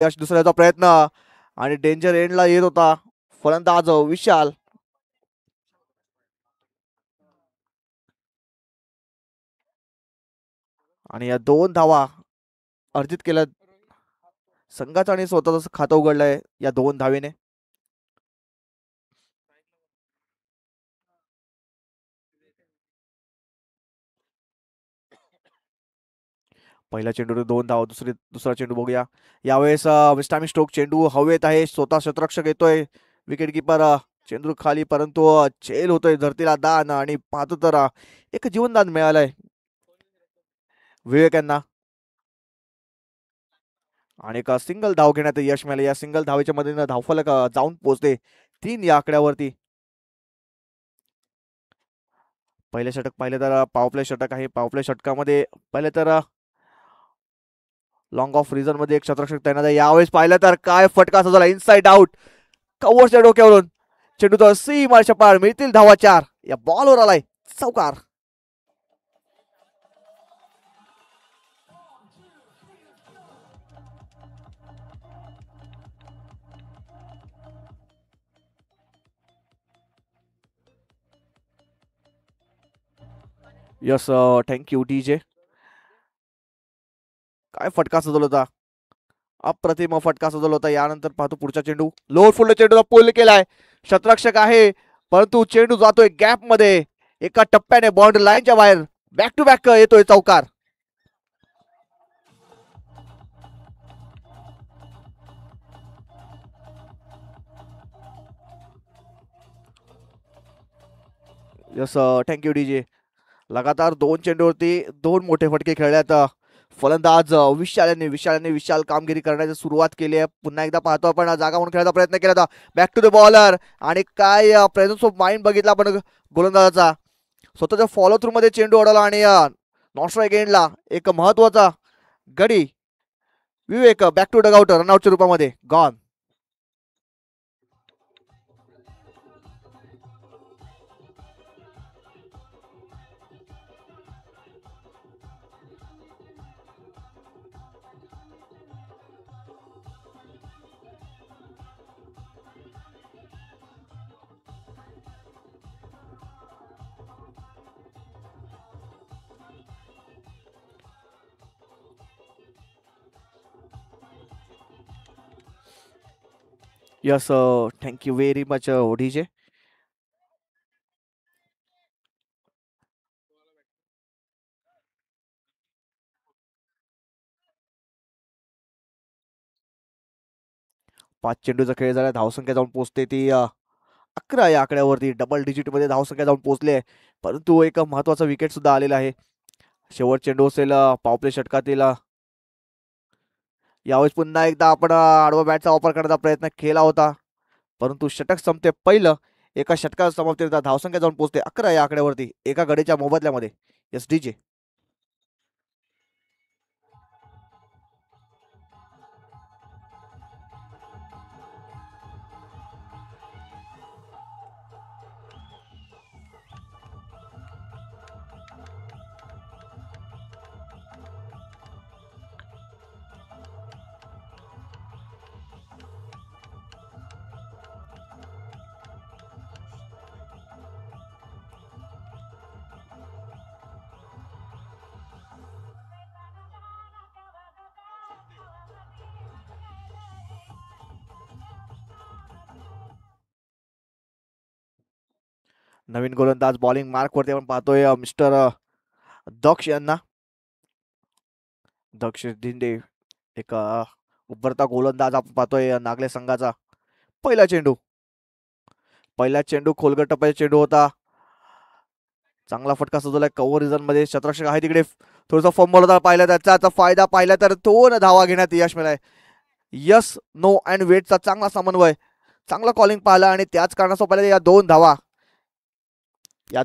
यश दुसऱ्याचा प्रयत्न आणि डेंजर एंडला येत होता फलंदाज विशाल. आणि या 2 धावा अर्जित केल्या संघाचं आणि स्वतःच खातं उघडलंय या 2 धावेने. पहिल्या चेंडूवर 2 धावा, दुसरा चेंडू बघूया. यावेळेस विस्टामी स्ट्रोक चेंडू हवेत आहे, स्वतः शतरक्षक येतोय, विकेट किपर चेंडू खाली, परंतु चेल होतोय धरतीला दान आणि पाहतो तर एक जीवनदान मिळालंय विवेक यांना. आणि एक सिंगल धाव घेण्यात यश मिळाले. या सिंगल धावेच्या मदतीने धावफलक जाऊन पोहोचते 3 या आकड्यावरती. पहिले षटक पाहिले तर पॉवरप्ले षटक आहे. पॉवरप्ले षटकामध्ये पहिले तर लॉंग ऑफ रिझन मध्ये एक शतरक्षक तैनात आहे. यावेळेस पाहिलं तर काय फटका झाला, इनसाइड आउट कव्हरच्या डोक्यावरून. चेंडू तर सी मारच्या पार, मिळतील धावा 4. या बॉलवर आलाय चौकार. Yes, thank you DJ. काय फटका सजवला होता, अप्रतिम फटका सजवला होता. यानंतर पाहतो पुढचा चेंडू, लोअर फुल्ड चेंडूला पुल केलाय, शतरक्षक आहे, परंतु चेंडू जातोय गॅप मध्ये, एका टप्प्याने बाउंड्री लाईनच्या बाहेर. बॅक टू बॅक येतोय चौकार. Yes, thank you DJ. लगातार 2 चेंडूवरती 2 मोठे फटके खेळल्यात फलंदाज विशाल कामगिरी करण्याची सुरुवात केली आहे. पुन्हा एकदा पाहतो आपण, जागा म्हणून खेळायचा प्रयत्न केला होता, बॅक टू द बॉलर. आणि काय प्रेझन्स ऑफ माइंड बघितला आपण गोलंदाजाचा, स्वतःच्या फॉलो थ्रू मध्ये चेंडू अडवला आणि नॉन स्ट्राईक एंडला एक महत्वाचा गडी. विवेक बॅक टू डगआउट रनआउटच्या रूपामध्ये gone. Yes, thank you very much DJ. 5 चेंडूचा खेळ झाला, धावसंख्या जाऊन पोहोचते ती 11 या आकड्यावरती. डबल डिजिट मध्ये धावसंख्या जाऊन पोहोचले, परंतु एक महत्वाचा विकेट सुद्धा आलेला आहे. शेवट चेंडू असेल पॉवरप्ले षटकातील. यावेळेस पुन्हा एकदा आपण आडवा बॅटचा वापर करण्याचा प्रयत्न केला होता, परंतु षटक संपते पहिलं. एका षटकात समाप्ती धावसंख्या जाऊन पोहोचते 11 या आकड्यावरती एका गडीच्या मोबदल्यामध्ये. S DJ. नवीन गोलंदाज बॉलिंग मार्क वरती आपण पाहतोय मिस्टर दक्ष यांना. दक्ष धिंडे एक उभरता गोलंदाज आपण पाहतोय नागले संघाचा. पहिला चेंडू, खोलगट टप्प्याचा चेंडू होता, चांगला फटका सजवलाय कव्हर रिझन मध्ये. शतरक्षक आहे तिकडे, थोडासा फंबल होता, पाहिला त्याचा फायदा पाहिला तर 2 धावा घेण्यात यश मिळाले. यस नो अँड वेटचा चांगला समन्वय, चांगला कॉलिंग पाहिला आणि त्याच कारणास्तव पाहिलं या 2 धावा. या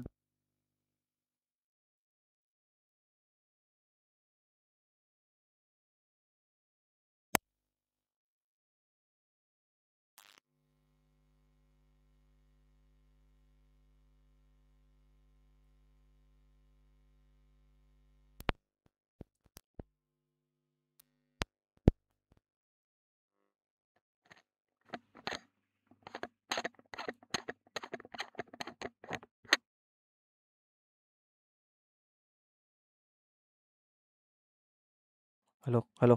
hello hello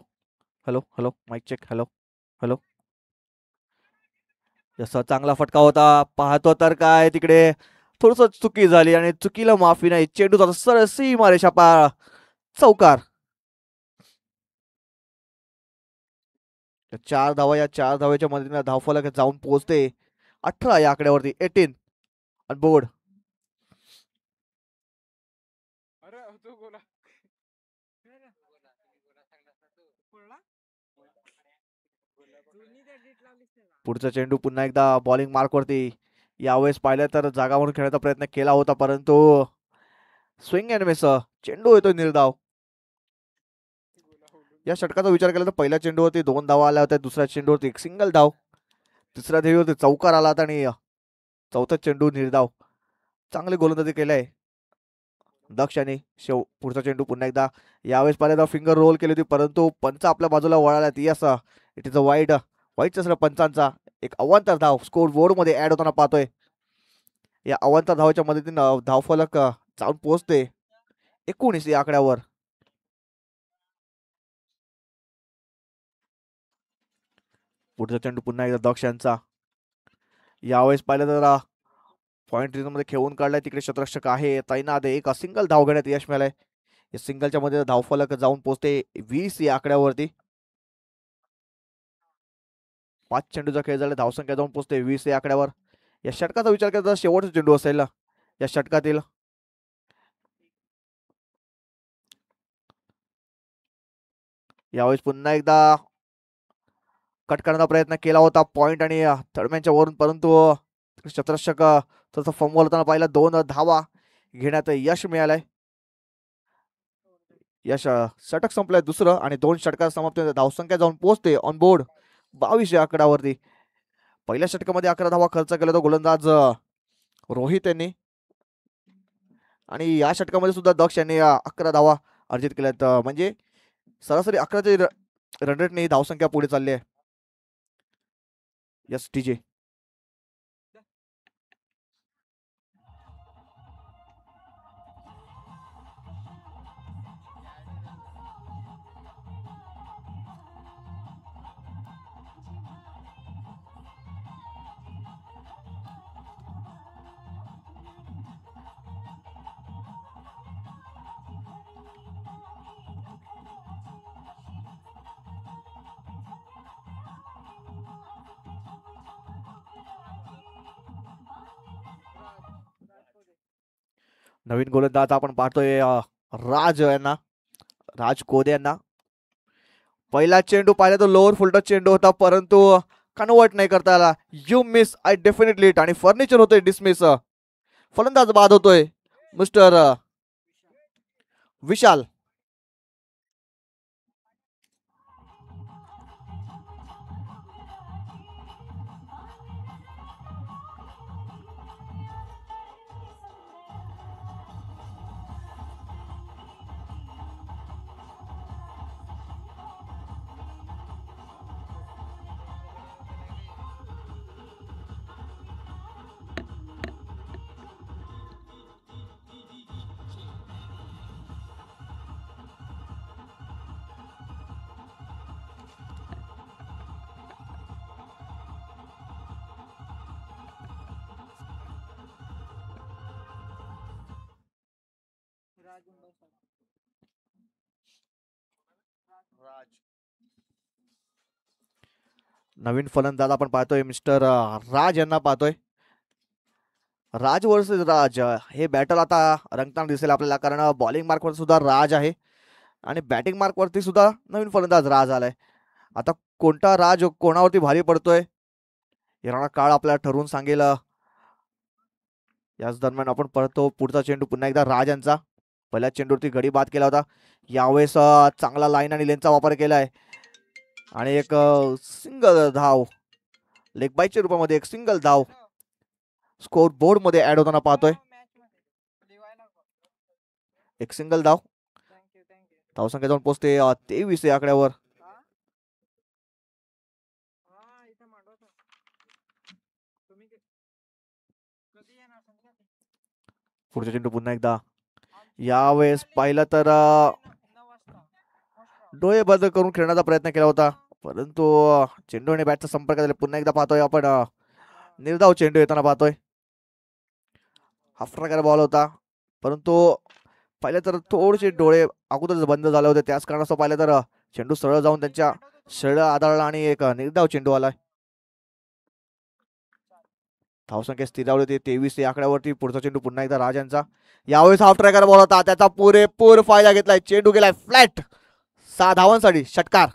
hello hello mike check. Hello hello. जसा चांगला फटका होता पाहतो तर काय तिकडे थोडस चुकी झाली आणि चुकीला माफी नाही. चेंडूचा सरळ सीमारेषा पार चौकार. 4 धावा या 4 धावेच्या मदतीने धावफलक जाऊन पोहोचते 18 या आकड्यावरती 18 बोर्ड. पुढचा चेंडू पुन्हा एकदा बॉलिंग मार्कवरती. यावेळेस पाहिलं तर जागावरून खेळण्याचा प्रयत्न केला होता परंतु स्विंग अँड मिस. चेंडू येतो निर्धाव. या षटकाचा विचार केला तर पहिल्या चेंडूवरती 2 धावा आल्या होत्या. दुसऱ्या चेंडूवरती एक सिंगल धाव. तिसऱ्या धावेवरती चौकार आला होता आणि चौथा चेंडू निर्धाव. चांगले गोलंदाजी केलंय दक्ष यांनी. पुढचा चेंडू पुन्हा एकदा यावेळेस पहिल्यांदा फिंगर रोल केली होती परंतु पंच आपल्या बाजूला वळाला. यस इट इज अ वाईट. वाईट असलं पंचांचा. एक अवांतर धाव स्कोर बोर्ड मध्ये ऍड होताना पाहतोय. या अवांतर धावाच्या मदतीने धावफलक जाऊन पोहोचते 19 या आकड्यावर. पुढचा चेंडू पुन्हा एकदा दक्ष यांचा. यावेळेस पाहिलं तर पॉईंट मध्ये खेळून काढलाय. तिकडे शतरक्षक आहे तैनात. एक सिंगल धाव घेण्यात यश मिळालंय. या सिंगलच्या मध्ये धावफलक जाऊन पोहोचते 20 या आकड्यावरती. 5 चेंडूचा खेळ झाला. धावसंख्या जाऊन पोहोचते 20 या आकड्यावर. या षटकाचा विचार केला तर शेवटचा चेंडू असेल या षटकातील. यावेळेस पुन्हा एकदा कट करण्याचा प्रयत्न केला होता पॉइंट आणि थर्डमॅनच्या वरून परंतु शतरक्षक तसं फंबल होताना पाहिला. 2 धावा घेण्यात यश मिळालंय. यश षटक संपलंय दुसरं आणि 2 षटकात समाप्त. धावसंख्या जाऊन पोहोचते ऑन बोर्ड 22 या आकड्यावरती. पहिल्या षटकामध्ये 11 धावा खर्च केला होता गोलंदाज रोहित यांनी आणि या षटकामध्ये सुद्धा दक्ष यांनी 11 धावा अर्जित केल्यात. म्हणजे सरासरी 11चे रन रेटने धावसंख्या पुढे चालली आहे. Yes TJ. नवीन गोलंदाज आपण पाहतोय राज यांना. राज कोदे यांना. पहिला चेंडू पाहिला तर लोअर फुलटच चेंडू होता परंतु कन्वर्ट नाही करता आला. यू मिस आय डेफिनेटली आणि फर्निचर होतोय डिसमिस. फलंदाज बाद होतोय मिस्टर विशाल. नवीन फलंदाज आपण पाहतोय मिस्टर राज यांना पाहतोय. राज वर्सेस राज हे बॅटल आता रंगताना दिसेल आपल्याला कारण बॉलिंग मार्कवर सुद्धा राज आहे आणि बॅटिंग मार्कवरती सुद्धा नवीन फलंदाज राज आलाय. आता कोणता राज कोणावरती भारी पडतोय येणारा काळ आपल्याला ठरवून सांगेल. याच दरम्यान आपण पाहतो पुढचा चेंडू पुन्हा एकदा राज यांचा. पहिल्या चेंडूवरती गडी बाद केला होता. यावेळेस चांगला लाईन आणि लेनचा वापर केलाय आणि एक सिंगल धाव लेग बायच्या रूपामध्ये एक सिंगल धाव स्कोर बोर्ड मध्ये ऍड होताना पाहतोय. एक सिंगल धाव. धावसंख्या जाऊन पोहोचते 23 या आकड्यावर. पुढचा चेंडू पुन्हा एकदा. यावेळेस पाहिलं तर डोळे बंद करून खेळण्याचा प्रयत्न केला होता, परंतु चेंडूने बॅटचा संपर्क झाला. पुन्हा एकदा पाहतोय आपण निर्धाव चेंडू येताना पाहतोय. हाफ ट्रॅकर बॉल होता, परंतु पहिले तर थोडेसे डोळे अगोदरच बंद झाले होते. त्याच कारणास्तव पाहिलं तर चेंडू सरळ जाऊन त्यांच्या शरीर आदळला आणि एक निर्धाव चेंडू आलाय. धावसंख्या स्थिरावली होती 23 या आकड्यावरती. पुढचा चेंडू पुन्हा एकदा राजांचा. यावेळेस हाफ ट्रॅकर बॉल होता, त्याचा पुरेपूर फायदा घेतलाय. चेंडू गेलाय फ्लॅट 6 धावांसाठी. षटकार.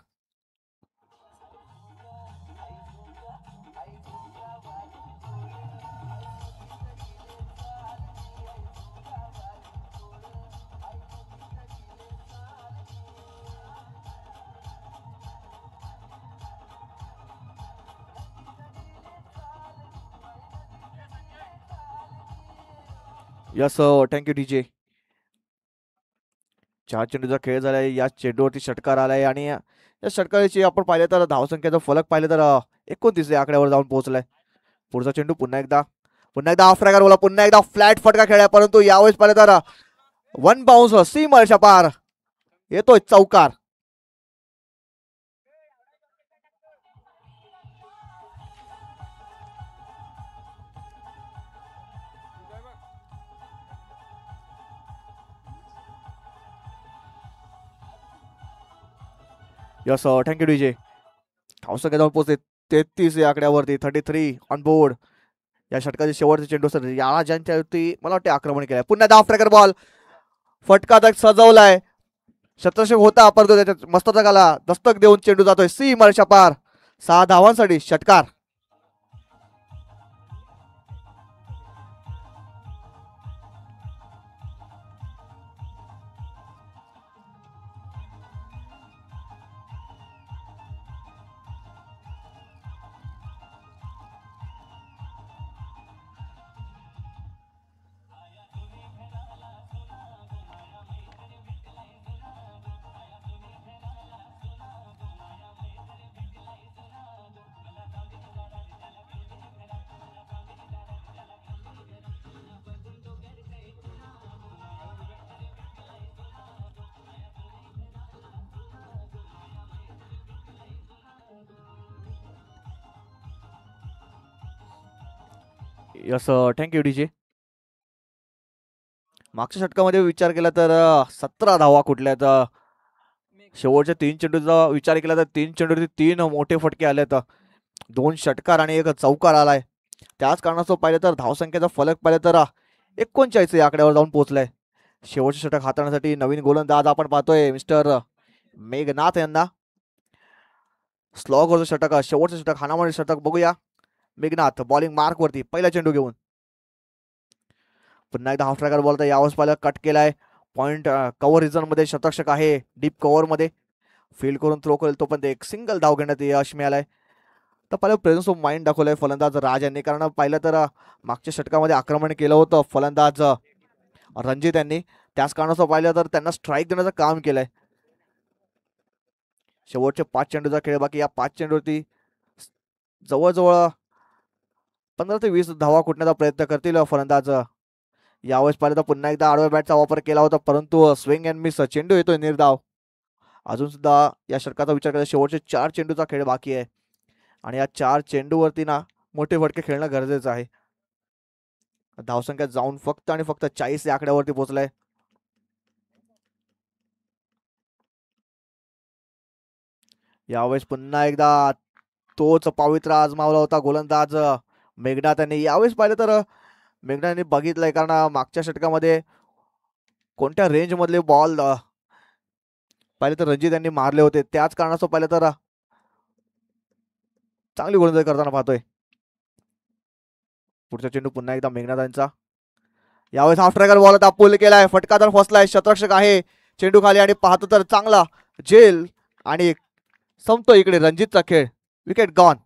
Yes, thank you DJ. 4 चेंडूचा खेळ झालाय. या चेंडूवरती षटकार आलाय आणि या षटकाराची आपण पाहिलं तर धावसंख्येचा फलक पाहिलं तर 29 या आकड्यावर जाऊन पोहोचलाय. पुढचा चेंडू पुन्हा एकदा हाफ ट्रॅकर बोला. पुन्हा एकदा फ्लॅट फटका खेळाय, परंतु यावेळेस पाहिलं तर वन बाउन्स सीमारेषा पार येतोय चौकार. Yes, thank you DJ. धावसंख्या जाऊन पोहोचते 33 या आकड्यावरती. 33 ऑन बोर्ड. या षटकाचे शेवटचे चेंडू सर या ज्यांच्यावरती मला वाटते आक्रमण केलंय. पुन्हा एकदा हाफ ट्रॅकर बॉल. फटका तक सजवलाय. शतशक होता, परंतु त्याच्यात मस्तकाला दस्तक देऊन चेंडू जातोय सीमारेषा पार. 6 धावांसाठी षटकार. Yes, thank you DJ. मागच्या षटकामध्ये विचार केला तर 17 धावा कुठल्यात. शेवटच्या 3 चेंडूचा विचार केला तर 3 चेंडूवरती 3 मोठे फटके आलेत. 2 षटकार आणि एक चौकार आलाय. त्याच कारणास्तव पाहिलं तर धावसंख्येचा फलक पाहिलं तर 39 या आकड्यावर जाऊन पोहोचलाय. शेवटचे षटक हाताळण्यासाठी नवीन गोलंदाज आपण पाहतोय मिस्टर मेघनाथ यांना. स्लॉगवरचं षटक, शेवटचं षटक, हाणामारी षटक बघूया. मेघनाथ बॉलिंग मार्क वरती पहिला चेंडू घेऊन. पुन्हा एकदा हाफ ट्रॅकर बॉल. तर यावेळेस पाहिलं कट केलाय. पॉइंट कव्हर रिझन मध्ये शतरक्षक आहे. डीप कव्हर मध्ये फील्ड करून थ्रो करेल तो पण एक सिंगल धाव घेण्यात यश मिळालंय. तर पहिलं प्रेझन्स ऑफ माइंड दाखवलंय फलंदाज राज यांनी, कारण पाहिलं तर मागच्या षटकामध्ये आक्रमण केलं होतं फलंदाज रणजित यांनी. त्याच कारणास्तव पाहिलं तर त्यांना स्ट्राईक देण्याचं काम केलंय. शेवटचे 5 चेंडूचा खेळ बाकी. या 5 चेंडूवरती जवळजवळ 15 ते 20 धावा कुटण्याचा प्रयत्न करतील फलंदाज. यावेळेस पाहिलं तर पुन्हा एकदा आडव्या बॅटचा वापर केला होता, परंतु स्विंग अँड मिस चेंडू येतोय निर्धाव. अजून सुद्धा या षटकाचा विचार केला शेवटचे 4 चेंडूचा खेळ बाकी आहे आणि या 4 चेंडूवरती ना मोठे फटके खेळणं गरजेचं आहे. धावसंख्या जाऊन फक्त आणि फक्त 40 या आकड्यावरती पोहोचलाय. यावेळेस पुन्हा एकदा तोच पवित्र आजमावला होता गोलंदाज मेघनाथ यांनी. यावेळेस पाहिलं तर मेघनाथने बघितलंय, कारण मागच्या षटकामध्ये कोणत्या रेंज मधले बॉल पाहिले तर रणजित यांनी मारले होते. त्याच कारणास्तव पाहिलं तर चांगली गोलंदाजी करताना पाहतोय. पुढचा चेंडू पुन्हा एकदा मेघनाथ यांचा. यावेळेस हाफ ट्रॅकर बॉल आता पुल केलाय. फटका तर फसलाय. शतरक्षक आहे चेंडू खाली आणि पाहतो तर चांगला झेल आणि संपतो इकडे रणजितचा खेळ. Wicket gone.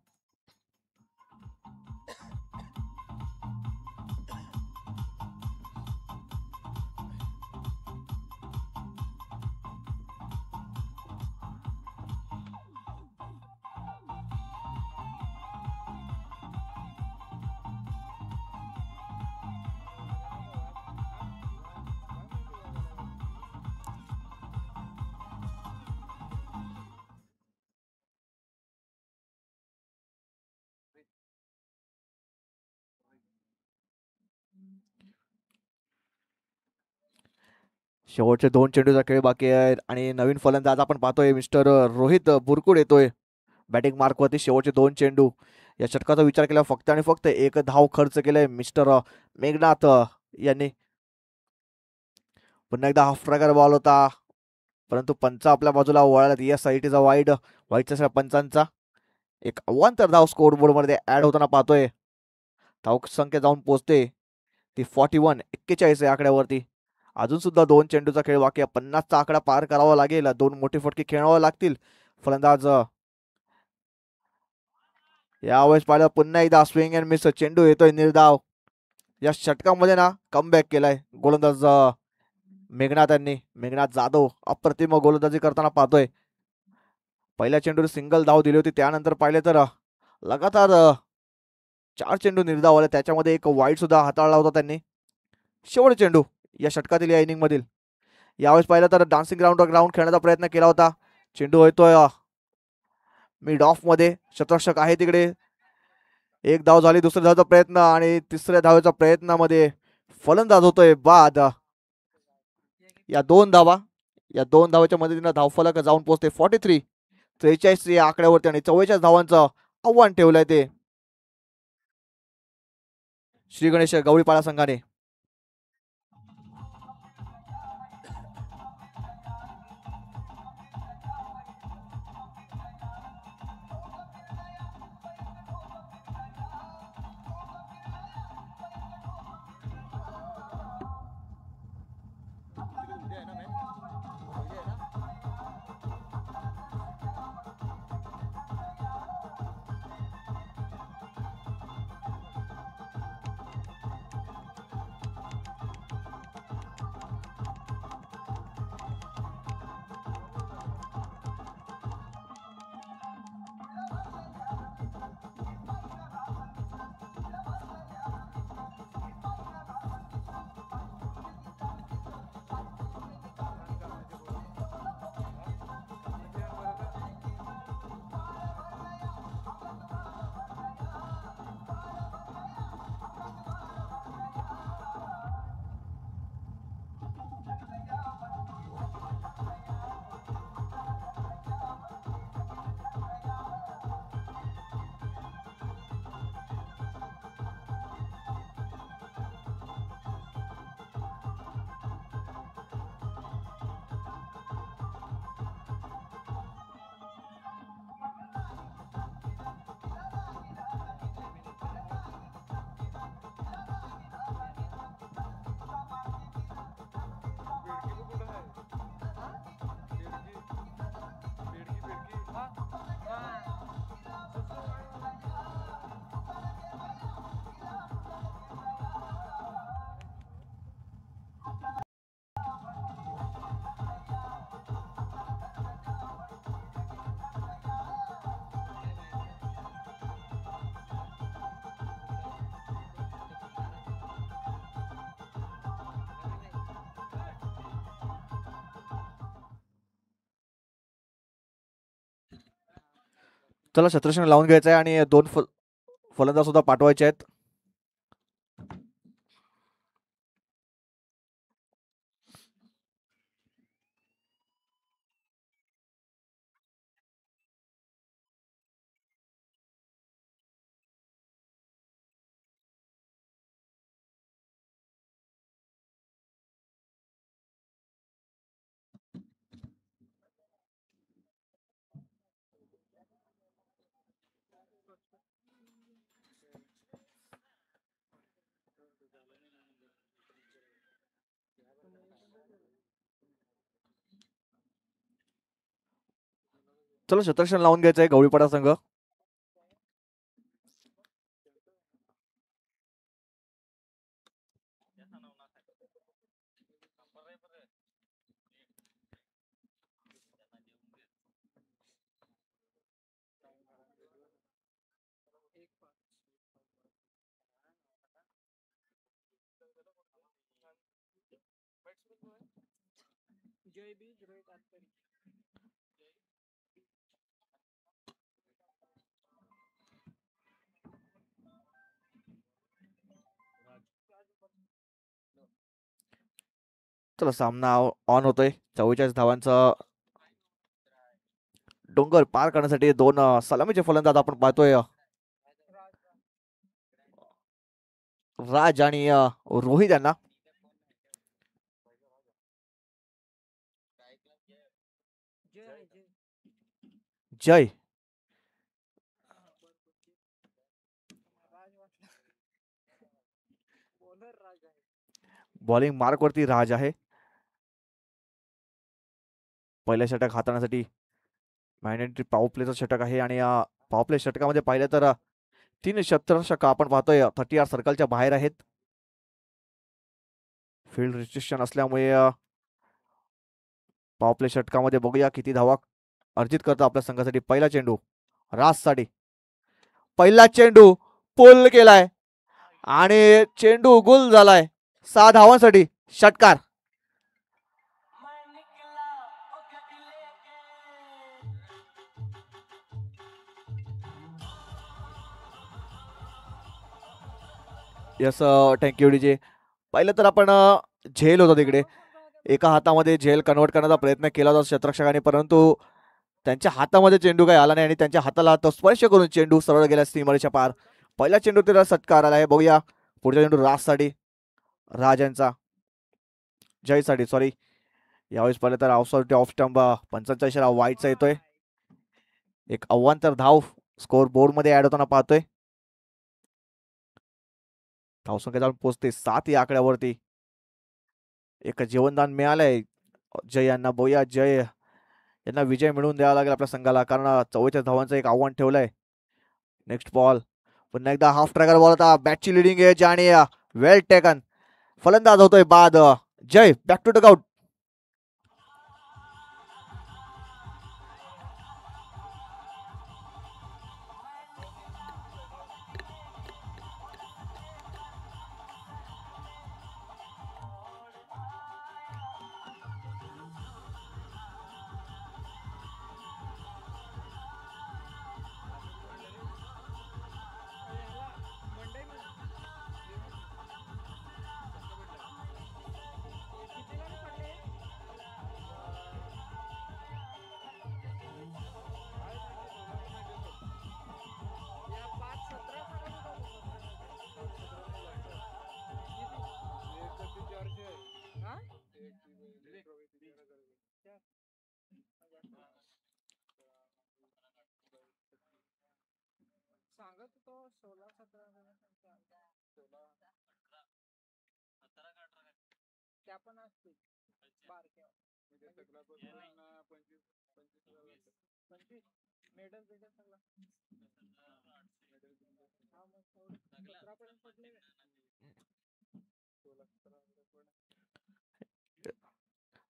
शेवटचे 2 चेंडूचा खेळ बाकी आहे आणि नवीन फलंदाज आपण पाहतोय मिस्टर रोहित बुरकुड येतोय बॅटिंग मार्कवरती. शेवटचे 2 चेंडू या षटकाचा विचार केला फक्त आणि फक्त एक धाव खर्च केलाय मिस्टर मेघनाथ यांनी. पुन्हा एकदा हाफ ट्रॅकर बॉल होता परंतु पंच आपल्या बाजूला वळाला. Yes it is a wide. वाईडच्या पंचांचा एक अवांतर धाव स्कोर बोर्डमध्ये ऍड होताना पाहतोय. धाव संख्या जाऊन पोहोचते ती 41 आहे आकड्यावरती. अजून सुद्धा 2 चेंडूचा खेळ बाकी आहे. 50चा आकडा पार करावा लागेल. 2 मोठे फटके खेळावे लागतील. फलंदाज यावेळेस पाहिलं पुन्हा एकदा स्विंग अँड मिस चेंडू येतोय निर्धाव. या षटकामध्ये ना कमबॅक केलाय गोलंदाज मेघनाथ जाधव अप्रतिम गोलंदाजी करताना पाहतोय. पहिल्या चेंडूवर सिंगल धाव दिली होती त्यानंतर पाहिले तर लगातार 4 चेंडू निर्धाव आले त्याच्यामध्ये एक वाईट सुद्धा हाताळला होता त्यांनी. शेवटचा चेंडू या षटकातील या इनिंग मधील. यावेळेस पाहिलं तर डान्सिंग ग्राउंड खेळण्याचा प्रयत्न केला होता. चेंडू येतोय मिड ऑफ मध्ये. शतरक्षक आहे तिकडे. एक धाव झाली. दुसऱ्या धावचा प्रयत्न आणि तिसऱ्या धावेच्या प्रयत्नामध्ये फलंदाज होतोय बाद. या दोन धावाच्या मदतीने धावफलक जाऊन पोहोचते 43 या आकड्यावरती आणि 44 धावांचं आव्हान ठेवलंय ते श्री गणेश गवळीपाडा संघाने. चला शत्रक्षण लावून घ्यायचं आहे आणि 2 फलंदाज सुद्धा पाठवायचे आहेत. चला शत्रक्षण लावून घ्यायचं आहे गवळीपाडा संघ. चला सामना ऑन होतोय. 44 धावांचा डोंगर पार करण्यासाठी दोन सलामीचे फलंदाज आपण पाहतोय. राज आणि रोहित यांना. जय बॉलिंग मार्क वरती राज आहे. पहिल्या षटक हाताळण्यासाठी मॅन्डेटरी पॉवर प्लेचा षटक आहे आणि पॉवर प्ले षटकामध्ये पाहिलं तर 3 शतरक्षक आपण पाहतोय 30 सर्कलच्या बाहेर आहेत. फील्ड रिस्ट्रिक्शन असल्यामुळे पॉवर प्ले षटकामध्ये बघूया किती धावा अर्जित करतो आपल्या संघासाठी. पहिला चेंडू राजसाठी. पहिला चेंडू पुल केलाय आणि चेंडू गुल झालाय. 6 धावांसाठी षटकार. Yes thank you DJ. पहिलं तर आपण झेल होता तिकडे. एका हातामध्ये झेल कन्वर्ट करण्याचा प्रयत्न केला होता क्षेत्ररक्षकाने, परंतु त्यांच्या हातामध्ये चेंडू काही आला नाही आणि त्यांच्या हाताला तो स्पर्श करून चेंडू सरळ गेला सीमारेषेच्या पार. पहिला चेंडू त्याला षटकार आला आहे. बघूया पुढचा चेंडू राजसाठी. राज यांचा जयसाठी सॉरी. यावेळेस पाहिलं तर ऑफ स्टंप 55 इशारा वाईटचा येतोय. एक अव्वांतर धाव स्कोर बोर्ड मध्ये ऍड होताना पाहतोय. धावसंख्या जाऊन पोहोचते 7 या आकड्यावरती. एक जीवनदान मिळालंय जय यांना. बघूया जय यांना विजय मिळवून द्यावा लागेल आपल्या संघाला, कारण 44 धावांचं एक आव्हान ठेवलंय. नेक्स्ट बॉल पुन्हा एकदा हाफ ट्रॅकर बॉल होता. बॅटची लिडिंग एज आणि वेल टेकन. फलंदाज होतोय बाद. जय बॅक टू डगआउट.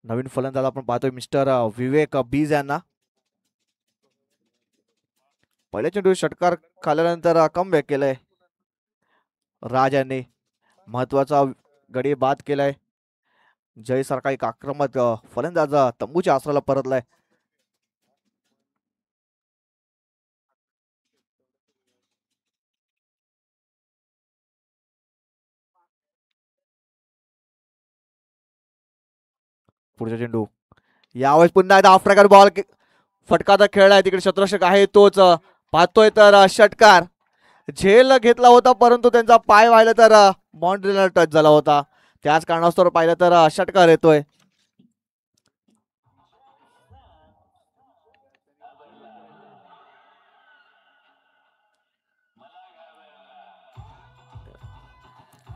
नवीन फलंदाज आपण पाहतोय मिस्टर विवेक बीज यांना. पहिल्या चेंडू षटकार खाल्यानंतर कमबॅक केलंय राज यांनी. महत्वाचा गडी बाद केलाय. जय सारखा एक आक्रमक फलंदाज तंबूच्या आसराला परतलाय. पुढचा चेंडू यावेळेस पुन्हा एकदा आफ्रिकन बॉल फटकाचा खेळलाय. तिकडे शत्रक्षक आहे तोच पाहतोय तर षटकार. झेल घेतला होता परंतु त्यांचा पाय व्हायला तर बाउंड्रीला टच झाला होता. त्याच कारणास्तव पाहिलं तर षटकार येतोय.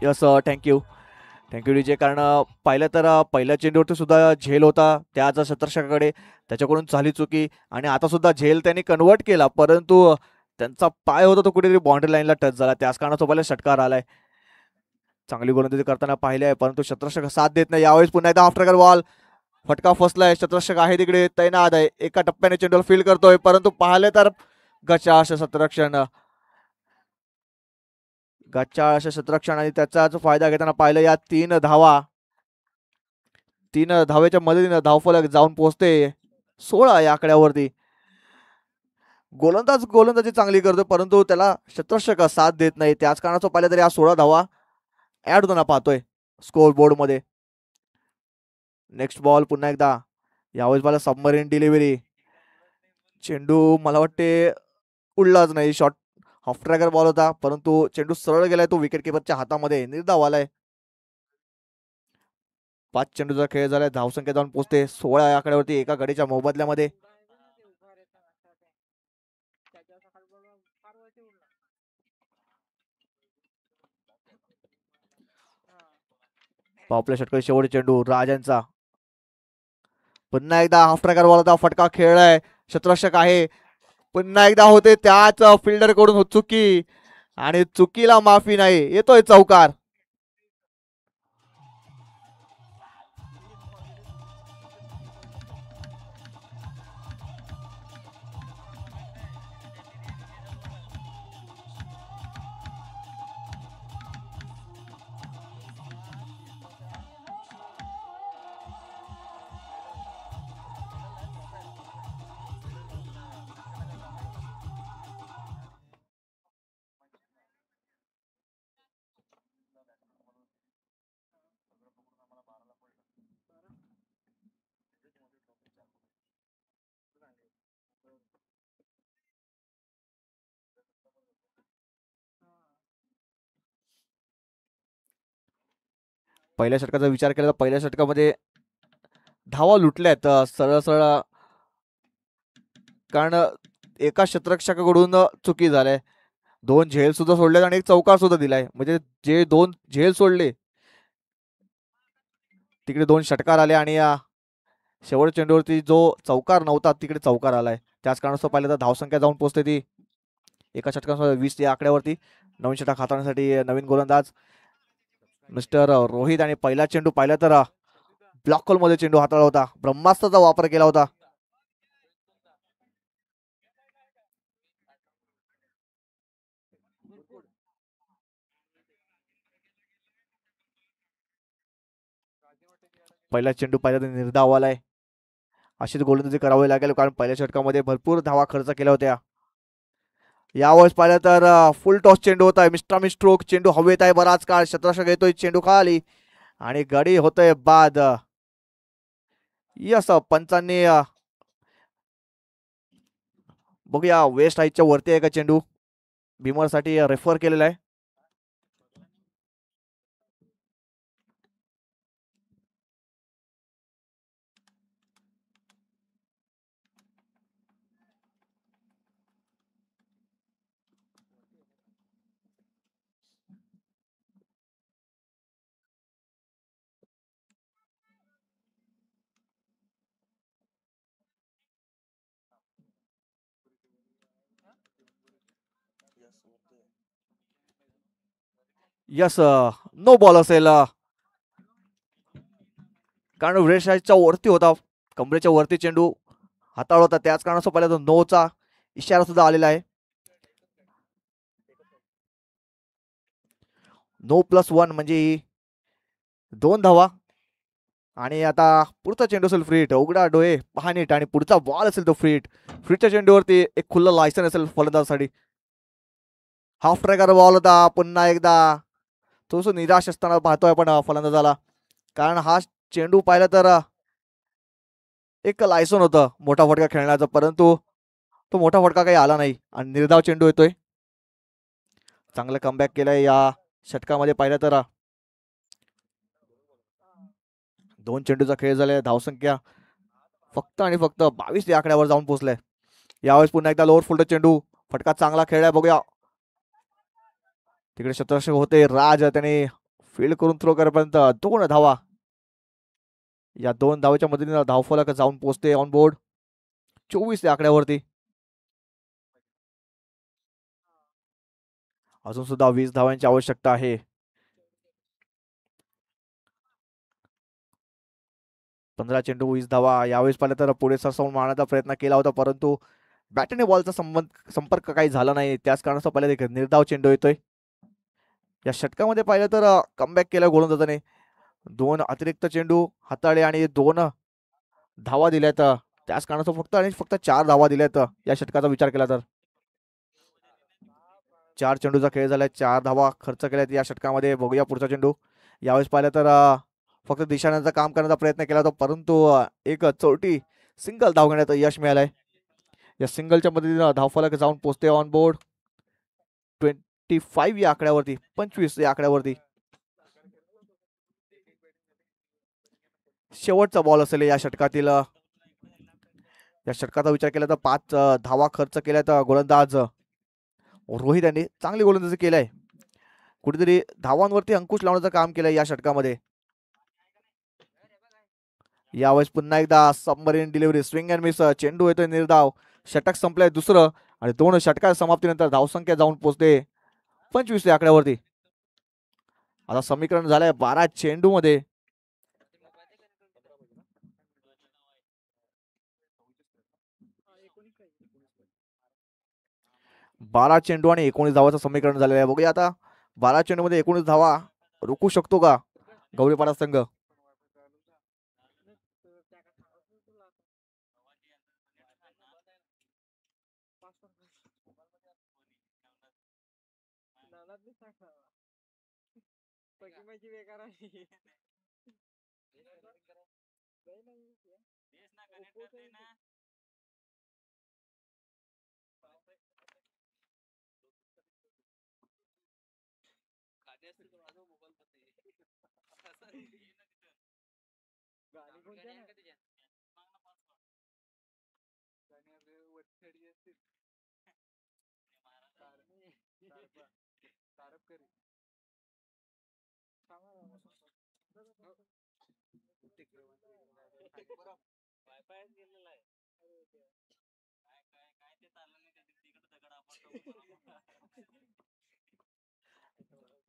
Yes thank you DJ. कारण पाहिलं तर पहिल्या चेंडूवरती सुद्धा झेल होता त्याच शतरक्षकाकडे. त्याच्याकडून झाली चुकी आणि आता सुद्धा झेल त्यांनी कन्वर्ट केला, परंतु त्यांचा पाय होता तो कुठेतरी बाउंड्री लाईनला टच झाला. त्याच कारणाचा पहिला षटकार आलाय. चांगली गोलंदाजी करताना पाहिले आहे परंतु शतरक्षक साथ देत नाही. यावेळेस पुन्हा एकदा आफ्टर बॉल फटका फसलाय. शतरक्षक आहे तिकडे तैनात आहे. एका टप्प्याने चेंडूला फील्ड करतोय परंतु पाहिले तर गचाळ शतरक्षण शतरक्षण आणि त्याचाच फायदा घेताना पाहिलं. या 3 धावा 3 धावेच्या मदतीने धावफलक जाऊन पोहोचते 16 या आकड्यावरती. गोलंदाजी चांगली करतोय परंतु त्याला शतरक्षक साथ देत नाही. त्याच कारणाचं पाहिलं तर या 16 धावा ऍड होताना पाहतोय स्कोर बोर्ड मध्ये. नेक्स्ट बॉल पुन्हा एकदा, यावेळेस मला सबमरीन डिलिव्हरी. चेंडू मला वाटते उडलाच नाही. शॉर्ट हाफ ट्रॅकर बॉल होता, परंतु चेंडू सरळ गेलाय तो विकेट किपरच्या हातामध्ये. निर्धाव आलाय. 5 चेंडूचा खेळ झालाय. धावसंख्या जाऊन पोहोचते 16 या आकड्यावरती एका गडीच्या मोबदल्यामध्ये. पॉपल्या षटकारी शेवटचे चेंडू राजांचा. पुन्हा एकदा हाफ ट्रॅकर बॉल होता, फटका खेळलाय. क्षेत्ररक्षक आहे. पुन्हा एकदा होते त्याच फिल्डर कडून चुकी, आणि चुकीला माफी नाही. येतोय चौकार. पहिल्या षटकाचा विचार केला तर पहिल्या षटकामध्ये धावा लुटल्यात सरळ सरळ, कारण एका क्षेत्ररक्षकाकडून चुकी झाल्या. 2 झेल सुद्धा सोडले आणि एक चौकार सुद्धा दिलाय. म्हणजे जे 2 झेल सोडले तिकडे 2 षटकार आले, आणि शेवट चेंडूवरती जो चौकार नव्हता तिकडे चौकार आलाय. त्याच कारणास्तव पाहिलं तर धावसंख्या जाऊन पोहोचते ती एका षटकामध्ये 20 या आकड्यावरती. नवीन षटक हाताळण्यासाठी नवीन गोलंदाज मिस्टर रोहित, आणि पहिला चेंडू पाहिला तर ब्लॉक होल मध्ये चेंडू हाताळला होता. ब्रह्मास्त्राचा वापर केला होता. पहिला चेंडू पाहिला तर निर्धाव आलाय. अशीच गोलंदाजी करावी लागेल, कारण पहिल्या षटकामध्ये भरपूर धावा खर्च केल्या होत्या. यावेळेस पाहिलं तर फुल टॉस चेंडू होत आहे. मिस्ट्रामी स्ट्रोक, चेंडू हवेत आहे बराच काळ. क्षेत्ररक्षक येतोय, चेंडू खाली आणि गडी होतोय बाद. यस, पंचांनी बघूया वेस्ट हाईटच्या वरती आहे का चेंडू, भीमर साठी रेफर केलेला आहे. यस, नो बॉल असेल, कारण वेस्ट वरती होता, कमरेच्या वरती चेंडू हाताळ होता. त्याच कारणास्तव पाहिलं तर नोचा इशारा सुद्धा आलेला आहे. नो +1 म्हणजे 2 धावा. आणि आता पुढचा चेंडू असेल फ्रीट. उघडा डोळे पहा नीट, आणि पुढचा बॉल असेल तो फ्रीटच्या चेंडूवरती एक खुल्लं लायसन असेल फलंदाजासाठी. हाफ ट्रॅकर बॉल होता. पुन्हा एकदा थोडस निराश असताना पाहतोय आपण फलंदाजाला, कारण हा चेंडू पाहिला तर एक लायसन होतं मोठा फटका खेळण्याचं, परंतु तो मोठा फटका काही आला नाही आणि निर्धाव चेंडू येतोय. चांगलं कमबॅक केलंय या षटकामध्ये. पाहिलं तर 2 चेंडूचा खेळ झालाय. धावसंख्या फक्त आणि फक्त 22 या आकड्यावर जाऊन पोहोचलाय. यावेळेस पुन्हा एकदा लोअर फुल्ड चेंडू, फटका चांगला खेळलाय. बघूया, तिकडे क्षेत्ररक्षक होते राज, त्याने फील्ड करून थ्रो करेपर्यंत 2 धावा. या 2 धावेच्या मदतीने धावफलक जाऊन पोहोचते ऑन बोर्ड 24 या आकड्यावरती. अजून सुद्धा 20 धावांची आवश्यकता आहे. 15 चेंडू 20 धावा. यावेळेस पाहिलं तर पुढे सरसावून मारण्याचा प्रयत्न केला होता, परंतु बॅट आणि बॉलचा संपर्क काही झाला नाही. त्याच कारणास्तव पाहिलं एक निर्धाव चेंडू येतोय. या षटकामध्ये पाहिलं तर कमबॅक केला गोलंदाजाने. 2 अतिरिक्त चेंडू हाताळले आणि 2 धावा दिल्यात. त्याच कारणास्तव फक्त आणि फक्त 4 धावा दिल्यात या षटकाचा विचार केला तर. 4 चेंडूचा खेळ झालाय. 4 धावा खर्च केल्यात या षटकामध्ये. बघूया पुढचा चेंडू. यावेळेस पाहिलं तर फक्त दिशाण्याचा काम करण्याचा प्रयत्न केला होता, परंतु एक चोटी सिंगल धाव घेण्यात यश मिळालंय. या सिंगलच्या मदतीने धावफलक जाऊन पोहोचते ऑन बोर्ड 25 या आकड्यावरती, 25 या आकड्यावरती. शेवटचा बॉल असेल या षटकातील. या षटकाचा विचार केला तर 5 धावा खर्च केल्यात गोलंदाज रोहित यांनी चांगली गोलंदाजी केलाय. कुठेतरी धावांवरती अंकुश लावण्याचं काम केलंय या षटकामध्ये. यावेळेस पुन्हा एकदा submarine delivery, swing and miss, चेंडू येतोय निर्धाव. षटक संपलंय दुसरं आणि 2 षटका समाप्तीनंतर धावसंख्या जाऊन पोहोचते 25 या आकड्यावरती. आता समीकरण झालंय 12 चेंडू मध्ये. बारा चेंडू आणि 19 धावाचं समीकरण झालेलं आहे. बघूया आता 12 चेंडू मध्ये 19 धावा रोखू शकतो का गवळीपाडा संघ.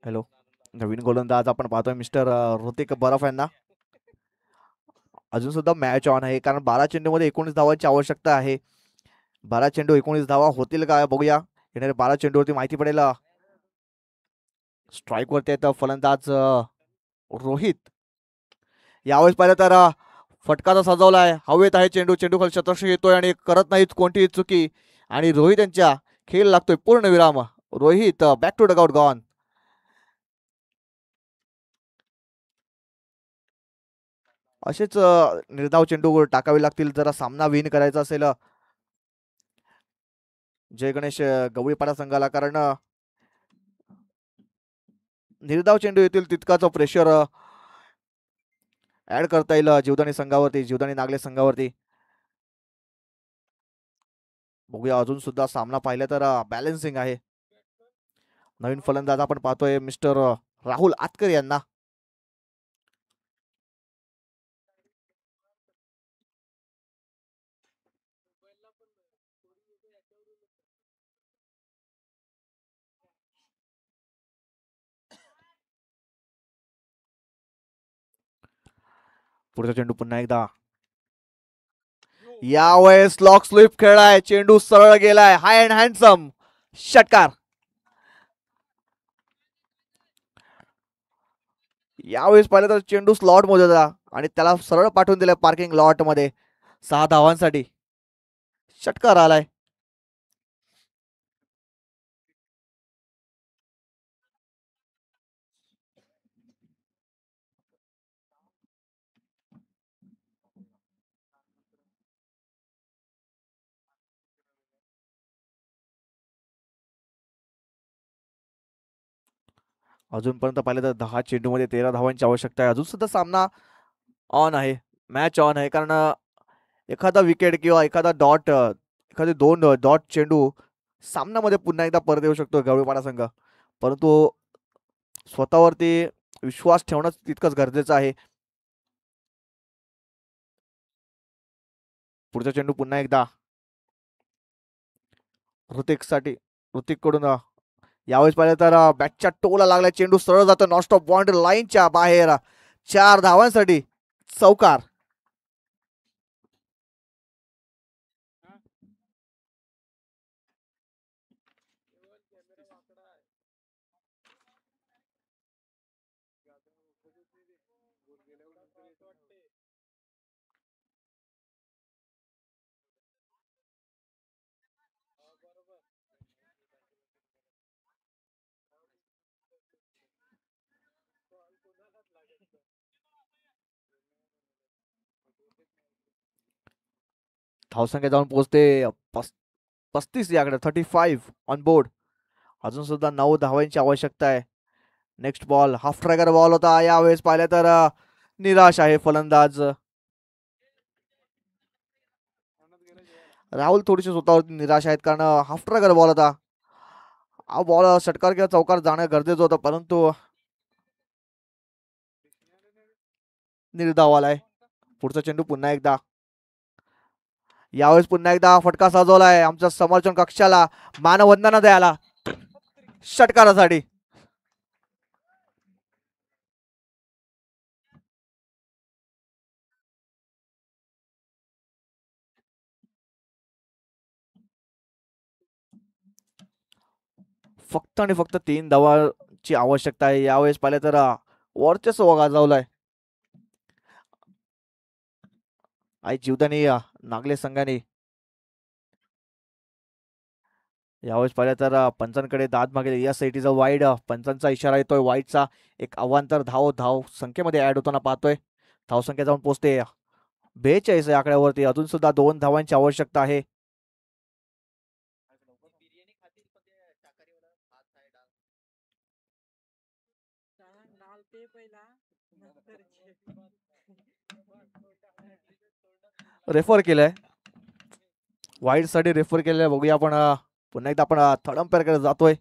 हॅलो, नवीन गोलंदाज आपण पाहतोय मिस्टर ऋतिक बरफ यांना. अजून सुद्धा मॅच ऑन आहे, कारण 12 चेंडू मध्ये 19 धावांची आवश्यकता आहे. 12 चेंडू 19 धावा होतील का बघूया. येणाऱ्या 12 चेंडूवरती माहिती पडेल. स्ट्राईक वरती येतं फलंदाज रोहित. यावेळेस पाहिलं तर फटकाचा सजवलाय, हवेत आहे चेंडू, चेंडू खाली शतरक्षक येतोय आणि करत नाहीत कोणतीही चुकी आणि रोहित यांच्या खेळ लागतोय पूर्ण विराम. Rohit back to dugout gone. असेच निर्धाव चेंडू टाकावे लागतील जरा सामना विन करायचा असेल जय गणेश गवळीपाडा संघाला, कारण निर्धाव चेंडू येतील तितकाच प्रेशर ऍड करता येईल जीवदानी संघावरती, जीवदानी नागले संघावरती. बघूया अजून सुद्धा सामना पाहिला तर बॅलन्सिंग आहे. नवीन फलंदाज आपण पाहतोय मिस्टर राहुल आतकर यांना. पुढचा चेंडू पुन्हा एकदा, यावेळेस लॉक स्लिप खेळाय, चेंडू सरळ गेलाय, हाय अँड हँडसम षटकार. यावेळेस पाहिलं तर चेंडू स्लॉट मध्ये होता आणि त्याला सरळ पाठवून दिलं पार्किंग लॉट मध्ये 6 धावांसाठी. षटकार आलाय. अजूनपर्यंत पाहिलं तर 10 चेंडू मध्ये 13 धावांची आवश्यकता आहे. अजून सुद्धा सामना ऑन आहे, मॅच ऑन आहे, कारण एखादा विकेट किंवा एखादा डॉट, एखादे 2 डॉट चेंडू सामन्यामध्ये पुन्हा एकदा परत येऊ शकतो गवळीपाडा संघ. परंतु स्वतःवरती विश्वास ठेवणं तितकंच गरजेचं आहे. पुढचा चेंडू पुन्हा एकदा ऋतिक साठी, ऋतिक कडून यावेळेस पाहिलं तर बॅटच्या टोला लागला, चेंडू सरळ जातो नॉनस्टॉप बाउंड्री लाईनच्या बाहेर. 4 धावांसाठी चौकार. धावसंख्या जाऊन पोहोचते 35 याकडे 35 ऑन बोर्ड. अजून सुद्धा 9 धावांची आवश्यकता आहे. Next ball half Trager ball होता. यावेळेस पाहिलं तर निराश आहे फलंदाज. राहुल थोडीशी स्वतःवरती निराश आहेत कारण हाफ ट्रॅगर बॉल होता. हा बॉल षटकार किंवा चौकार जाणं गरजेचं होतं परंतु निर्धाव आलाय. पुढचा चेंडू पुन्हा एकदा. यावेळेस पुन्हा एकदा फटका सजवलाय आमच्या समर्थन कक्षाला मानवंदना द्यायला षटकारासाठी. फक्त आणि फक्त 3 धावांची आवश्यकता आहे. यावेळेस पाहिलं तर वर्चस्व गाजवलंय आई जीवदानी नागले संघाने. यावेळेस पाहिलं तर पंचांकडे दाद मागे. Yes it is a wide. पंचांचा इशारा येतोय वाईडचा. एक अवांतर धाव संख्येमध्ये ऍड होताना पाहतोय. धावसंख्या जाऊन पोहोचते 42 या आकड्यावरती. अजून सुद्धा 2 धावांची आवश्यकता आहे. रेफर केलंय वाईड साठी रेफर केलंय. बघूया आपण पुन्हा एकदा आपण थर्ड अंपायर कडे जातोय.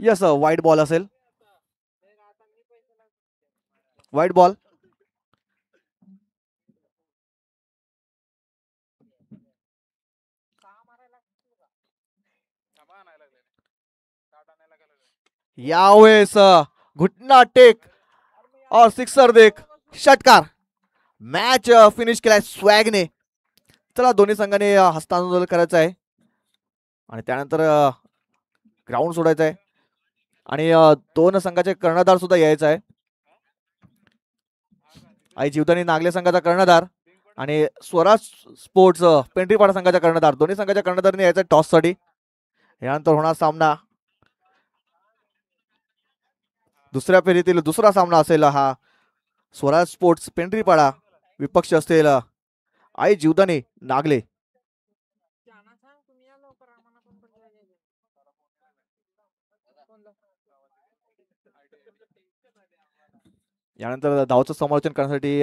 यस वाईड बॉल असेल. Wide ball. यावेळेस घुटना टेक और सिक्सर देख षटकार. मॅच फिनिश केलाय स्वॅगने. चला दोन्ही संघाने हस्तांदोलन करायचं आहे आणि त्यानंतर ग्राउंड सोडायचं आहे आणि 2 संघाचे कर्णधार सुद्धा यायचं आहे. आई जीवदानी नागले संघाचा कर्णधार आणि स्वराज स्पोर्ट्स पेंढरीपाडा संघाचा कर्णधार. दोन्ही संघाच्या कर्णधारांनी यायचं टॉस साठी. यानंतर होणार सामना. दुसऱ्या फेरीतील दुसरा सामना असेल हा. स्वराज स्पोर्ट्स पेंढरीपाडा विपक्ष असेल आई जीवदानी नागले. यानंतर धावचं समालोचन करण्यासाठी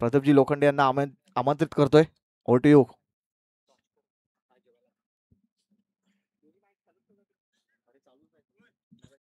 प्रदीपजी लोखंडे यांना आमंत्रित करतोय. Over to you.